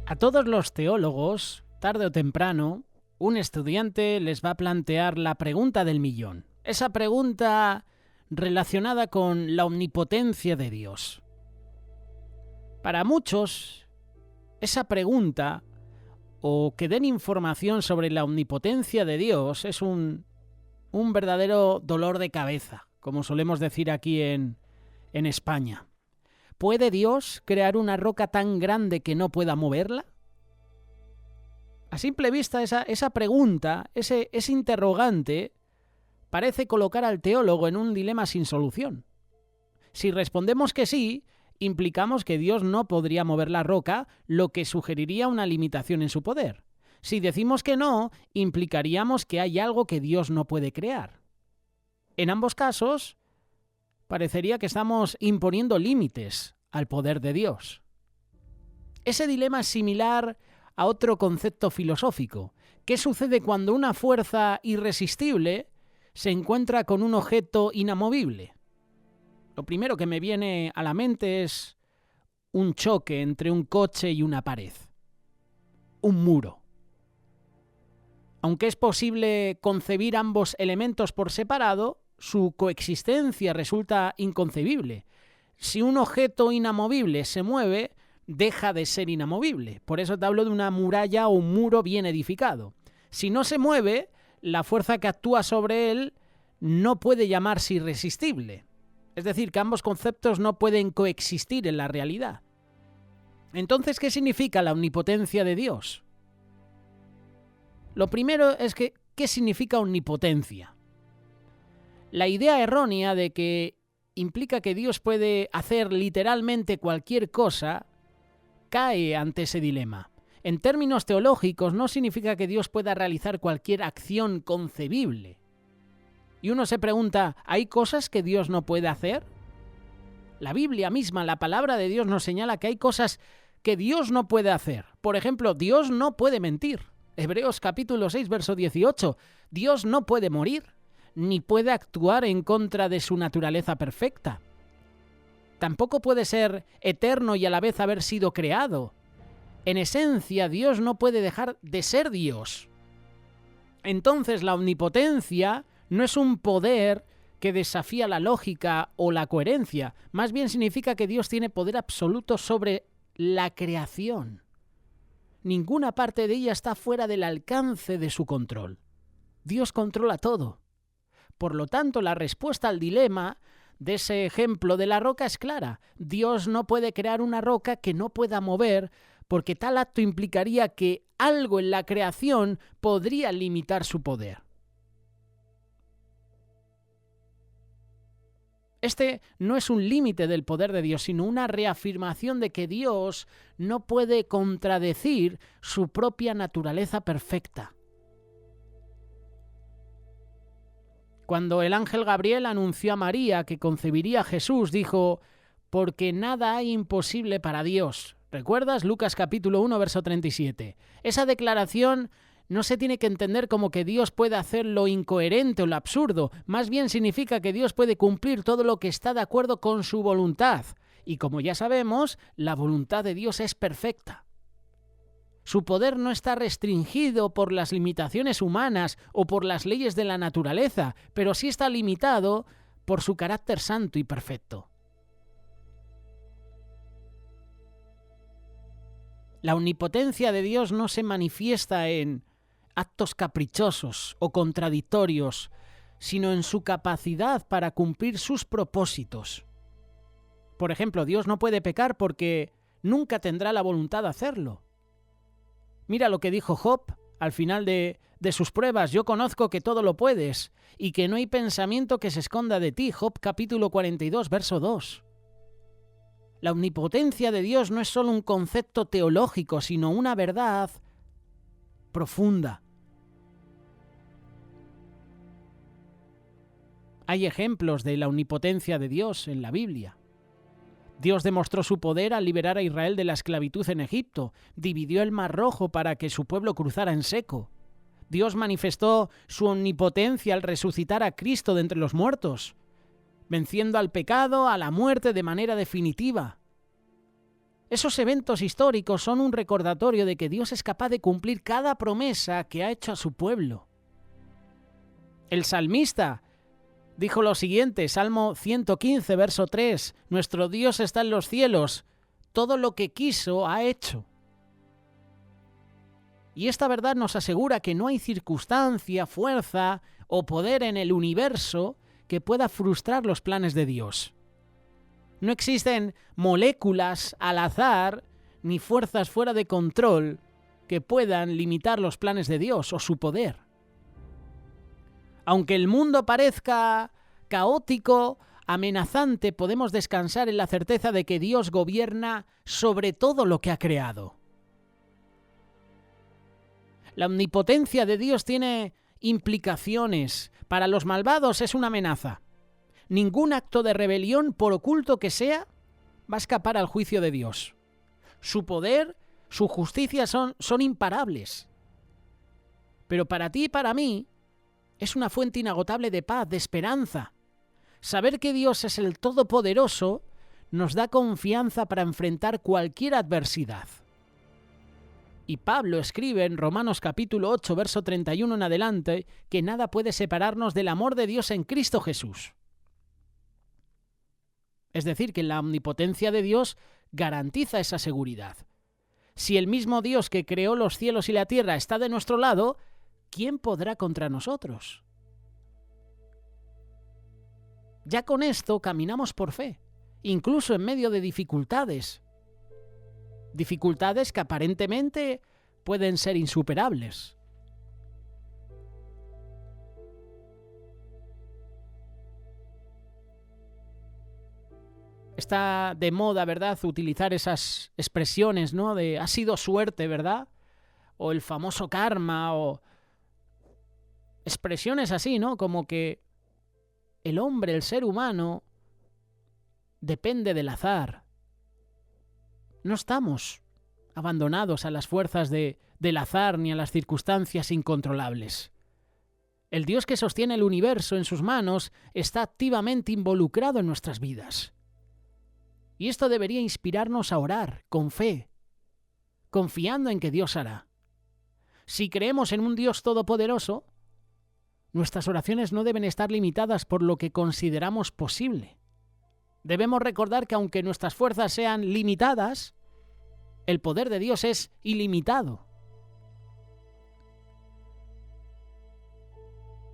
A todos los teólogos, tarde o temprano, un estudiante les va a plantear la pregunta del millón. Esa pregunta relacionada con la omnipotencia de Dios. Para muchos, esa pregunta, o que den información sobre la omnipotencia de Dios, es un verdadero dolor de cabeza, como solemos decir aquí en España. ¿Puede Dios crear una roca tan grande que no pueda moverla? A simple vista, esa pregunta, ese interrogante, parece colocar al teólogo en un dilema sin solución. Si respondemos que sí, implicamos que Dios no podría mover la roca, lo que sugeriría una limitación en su poder. Si decimos que no, implicaríamos que hay algo que Dios no puede crear. En ambos casos, parecería que estamos imponiendo límites al poder de Dios. Ese dilema es similar a otro concepto filosófico. ¿Qué sucede cuando una fuerza irresistible se encuentra con un objeto inamovible? Lo primero que me viene a la mente es un choque entre un coche y una pared. Un muro. Aunque es posible concebir ambos elementos por separado, su coexistencia resulta inconcebible. Si un objeto inamovible se mueve, deja de ser inamovible. Por eso te hablo de una muralla o un muro bien edificado. Si no se mueve, la fuerza que actúa sobre él no puede llamarse irresistible. Es decir, que ambos conceptos no pueden coexistir en la realidad. Entonces, ¿qué significa la omnipotencia de Dios? Lo primero es que, ¿qué significa omnipotencia? La idea errónea de que implica que Dios puede hacer literalmente cualquier cosa cae ante ese dilema. En términos teológicos, no significa que Dios pueda realizar cualquier acción concebible. Y uno se pregunta, ¿hay cosas que Dios no puede hacer? La Biblia misma, la palabra de Dios nos señala que hay cosas que Dios no puede hacer. Por ejemplo, Dios no puede mentir. Hebreos capítulo 6, verso 18. Dios no puede morir, ni puede actuar en contra de su naturaleza perfecta. Tampoco puede ser eterno y a la vez haber sido creado. En esencia, Dios no puede dejar de ser Dios. Entonces, la omnipotencia no es un poder que desafía la lógica o la coherencia. Más bien significa que Dios tiene poder absoluto sobre la creación. Ninguna parte de ella está fuera del alcance de su control. Dios controla todo. Por lo tanto, la respuesta al dilema de ese ejemplo de la roca es clara. Dios no puede crear una roca que no pueda mover, porque tal acto implicaría que algo en la creación podría limitar su poder. Este no es un límite del poder de Dios, sino una reafirmación de que Dios no puede contradecir su propia naturaleza perfecta. Cuando el ángel Gabriel anunció a María que concebiría a Jesús, dijo, porque nada hay imposible para Dios. ¿Recuerdas? Lucas capítulo 1, verso 37. Esa declaración no se tiene que entender como que Dios puede hacer lo incoherente o lo absurdo. Más bien significa que Dios puede cumplir todo lo que está de acuerdo con su voluntad. Y como ya sabemos, la voluntad de Dios es perfecta. Su poder no está restringido por las limitaciones humanas o por las leyes de la naturaleza, pero sí está limitado por su carácter santo y perfecto. La omnipotencia de Dios no se manifiesta en actos caprichosos o contradictorios, sino en su capacidad para cumplir sus propósitos. Por ejemplo, Dios no puede pecar porque nunca tendrá la voluntad de hacerlo. Mira lo que dijo Job al final de sus pruebas. Yo conozco que todo lo puedes y que no hay pensamiento que se esconda de ti. Job capítulo 42, verso 2. La omnipotencia de Dios no es solo un concepto teológico, sino una verdad profunda. Hay ejemplos de la omnipotencia de Dios en la Biblia. Dios demostró su poder al liberar a Israel de la esclavitud en Egipto, dividió el Mar Rojo para que su pueblo cruzara en seco. Dios manifestó su omnipotencia al resucitar a Cristo de entre los muertos, venciendo al pecado, a la muerte de manera definitiva. Esos eventos históricos son un recordatorio de que Dios es capaz de cumplir cada promesa que ha hecho a su pueblo. El salmista dijo lo siguiente, Salmo 115, verso 3, «Nuestro Dios está en los cielos, todo lo que quiso ha hecho». Y esta verdad nos asegura que no hay circunstancia, fuerza o poder en el universo que pueda frustrar los planes de Dios. No existen moléculas al azar ni fuerzas fuera de control que puedan limitar los planes de Dios o su poder. Aunque el mundo parezca caótico, amenazante, podemos descansar en la certeza de que Dios gobierna sobre todo lo que ha creado. La omnipotencia de Dios tiene implicaciones. Para los malvados es una amenaza. Ningún acto de rebelión, por oculto que sea, va a escapar al juicio de Dios. Su poder, su justicia son imparables. Pero para ti y para mí es una fuente inagotable de paz, de esperanza. Saber que Dios es el Todopoderoso nos da confianza para enfrentar cualquier adversidad. Y Pablo escribe en Romanos capítulo 8, verso 31 en adelante, que nada puede separarnos del amor de Dios en Cristo Jesús. Es decir, que la omnipotencia de Dios garantiza esa seguridad. Si el mismo Dios que creó los cielos y la tierra está de nuestro lado, ¿quién podrá contra nosotros? Ya con esto caminamos por fe, incluso en medio de dificultades. Dificultades que aparentemente pueden ser insuperables. Está de moda, ¿verdad?, utilizar esas expresiones, ¿no?, de ha sido suerte, ¿verdad? O el famoso karma, o expresiones así, ¿no?, como que el hombre, el ser humano, depende del azar. No estamos abandonados a las fuerzas del azar ni a las circunstancias incontrolables. El Dios que sostiene el universo en sus manos está activamente involucrado en nuestras vidas. Y esto debería inspirarnos a orar con fe, confiando en que Dios hará. Si creemos en un Dios todopoderoso, nuestras oraciones no deben estar limitadas por lo que consideramos posible. Debemos recordar que aunque nuestras fuerzas sean limitadas, el poder de Dios es ilimitado.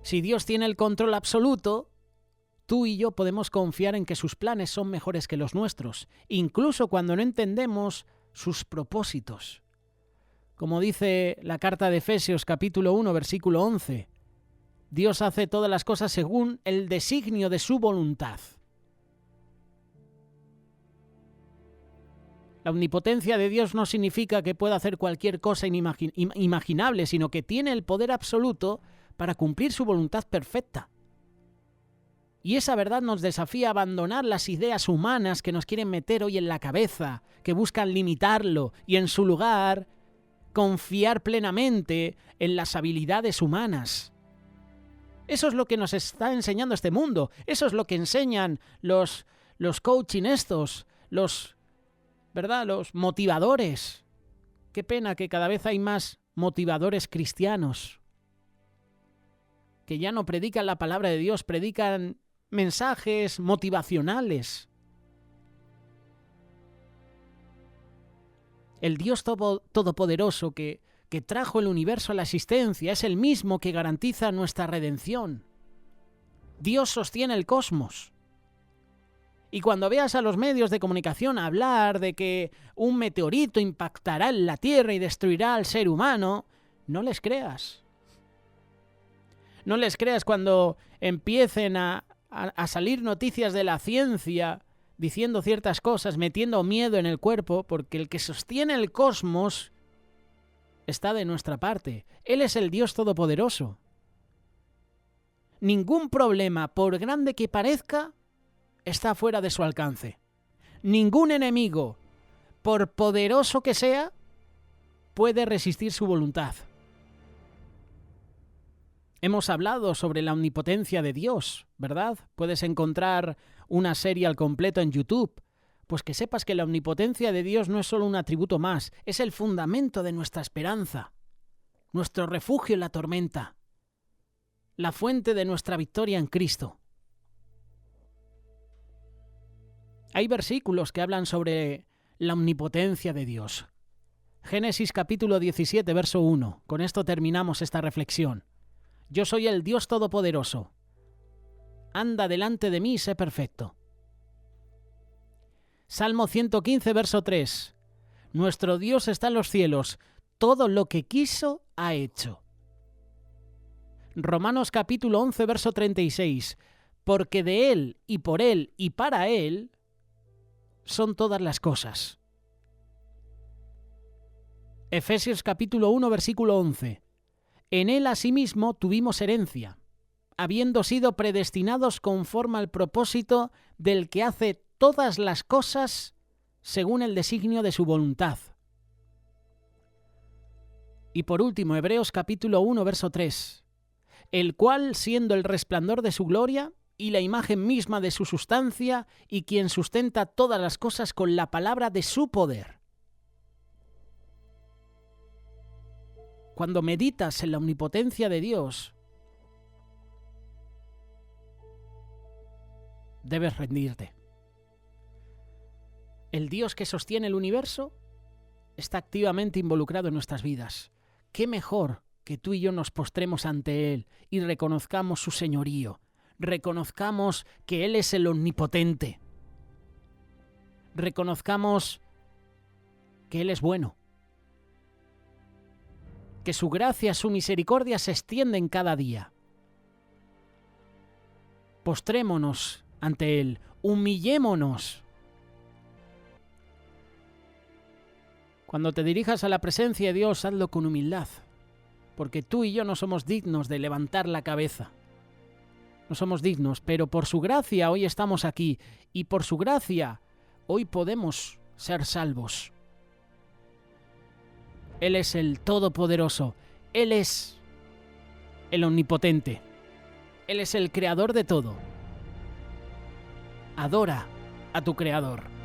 Si Dios tiene el control absoluto, tú y yo podemos confiar en que sus planes son mejores que los nuestros, incluso cuando no entendemos sus propósitos. Como dice la carta de Efesios capítulo 1, versículo 11, Dios hace todas las cosas según el designio de su voluntad. La omnipotencia de Dios no significa que pueda hacer cualquier cosa imaginable, sino que tiene el poder absoluto para cumplir su voluntad perfecta. Y esa verdad nos desafía a abandonar las ideas humanas que nos quieren meter hoy en la cabeza, que buscan limitarlo, y en su lugar confiar plenamente en las habilidades humanas. Eso es lo que nos está enseñando este mundo. Eso es lo que enseñan los coaching estos, los motivadores. Qué pena que cada vez hay más motivadores cristianos que ya no predican la palabra de Dios, predican mensajes motivacionales. El Dios todopoderoso que trajo el universo a la existencia es el mismo que garantiza nuestra redención. Dios sostiene el cosmos. Y cuando veas a los medios de comunicación hablar de que un meteorito impactará en la Tierra y destruirá al ser humano, no les creas. No les creas cuando empiecen a salir noticias de la ciencia diciendo ciertas cosas, metiendo miedo en el cuerpo, porque el que sostiene el cosmos está de nuestra parte. Él es el Dios Todopoderoso. Ningún problema, por grande que parezca, está fuera de su alcance. Ningún enemigo, por poderoso que sea, puede resistir su voluntad. Hemos hablado sobre la omnipotencia de Dios, ¿verdad? Puedes encontrar una serie al completo en YouTube. Pues que sepas que la omnipotencia de Dios no es solo un atributo más, es el fundamento de nuestra esperanza, nuestro refugio en la tormenta, la fuente de nuestra victoria en Cristo. Hay versículos que hablan sobre la omnipotencia de Dios. Génesis capítulo 17, verso 1. Con esto terminamos esta reflexión. Yo soy el Dios Todopoderoso. Anda delante de mí y sé perfecto. Salmo 115, verso 3. Nuestro Dios está en los cielos. Todo lo que quiso ha hecho. Romanos capítulo 11, verso 36. Porque de Él y por Él y para Él son todas las cosas. Efesios capítulo 1, versículo 11. En Él asimismo tuvimos herencia, habiendo sido predestinados conforme al propósito del que hace todas las cosas según el designio de su voluntad. Y por último, Hebreos capítulo 1, verso 3. El cual, siendo el resplandor de su gloria y la imagen misma de su sustancia, y quien sustenta todas las cosas con la palabra de su poder. Cuando meditas en la omnipotencia de Dios, debes rendirte. El Dios que sostiene el universo está activamente involucrado en nuestras vidas. ¿Qué mejor que tú y yo nos postremos ante Él y reconozcamos su señorío? Reconozcamos que Él es el omnipotente. Reconozcamos que Él es bueno. Que su gracia, su misericordia se extienden cada día. Postrémonos ante Él, humillémonos. Cuando te dirijas a la presencia de Dios, hazlo con humildad, porque tú y yo no somos dignos de levantar la cabeza. No somos dignos, pero por su gracia hoy estamos aquí, y por su gracia hoy podemos ser salvos. Él es el Todopoderoso, Él es el Omnipotente, Él es el Creador de todo. Adora a tu Creador.